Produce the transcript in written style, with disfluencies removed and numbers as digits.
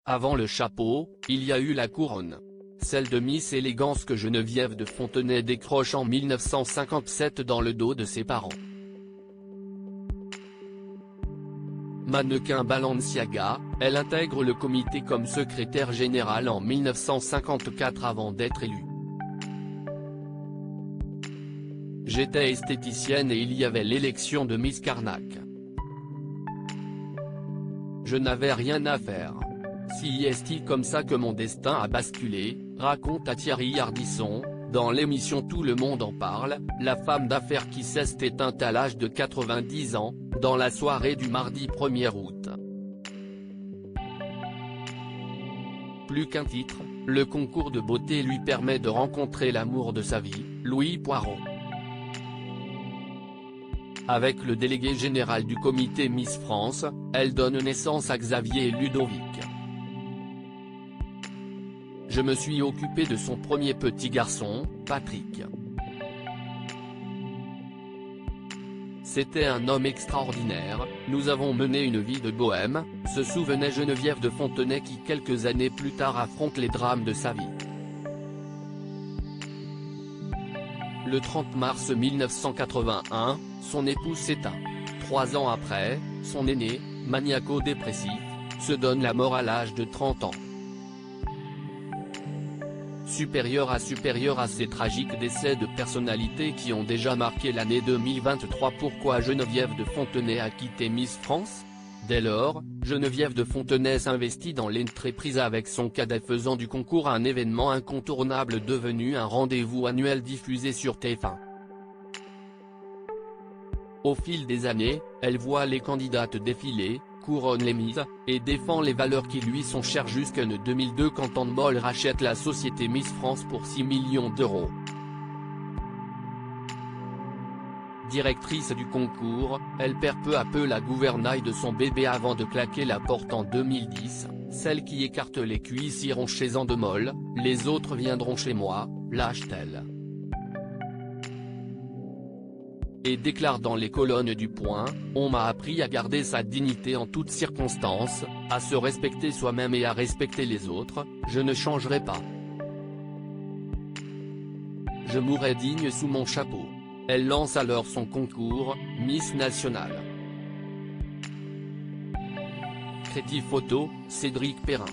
Avant le chapeau, il y a eu la couronne. Celle de Miss Élégance que Geneviève de Fontenay décroche en 1957 dans le dos de ses parents. Mannequin Balenciaga, elle intègre le comité comme secrétaire générale en 1954 avant d'être élue. J'étais esthéticienne et il y avait l'élection de Miss Carnac. Je n'avais rien à faire. Si est-il comme ça que mon destin a basculé, raconte à Thierry Ardisson, dans l'émission Tout le monde en parle, la femme d'affaires qui s'est éteinte à l'âge de 90 ans, dans la soirée du mardi 1er août. Plus qu'un titre, le concours de beauté lui permet de rencontrer l'amour de sa vie, Louis Poirot. Avec le délégué général du comité Miss France, elle donne naissance à Xavier et Ludovic. Je me suis occupé de son premier petit garçon, Patrick. C'était un homme extraordinaire, nous avons mené une vie de bohème, se souvenait Geneviève de Fontenay qui quelques années plus tard affronte les drames de sa vie. Le 30 mars 1981, son épouse s'éteint. 3 ans après, son aîné, maniaco-dépressif, se donne la mort à l'âge de 30 ans. Supérieur à ces tragiques décès de personnalités qui ont déjà marqué l'année 2023. Pourquoi Geneviève de Fontenay a quitté Miss France? Dès lors, Geneviève de Fontenay s'investit dans l'entreprise avec son cadet faisant du concours un événement incontournable devenu un rendez-vous annuel diffusé sur TF1. Au fil des années, elle voit les candidates défiler, couronne les Miss, et défend les valeurs qui lui sont chères jusqu'en 2002 quand Endemol rachète la société Miss France pour 6 millions d'euros. Directrice du concours, elle perd peu à peu la gouvernail de son bébé avant de claquer la porte en 2010, celle qui écarte les cuisses iront chez Endemol, les autres viendront chez moi, lâche-t-elle. Et déclare dans les colonnes du Point, on m'a appris à garder sa dignité en toutes circonstances, à se respecter soi-même et à respecter les autres, je ne changerai pas. Je mourrai digne sous mon chapeau. Elle lance alors son concours, Miss Nationale. Crédit photo, Cédric Perrin.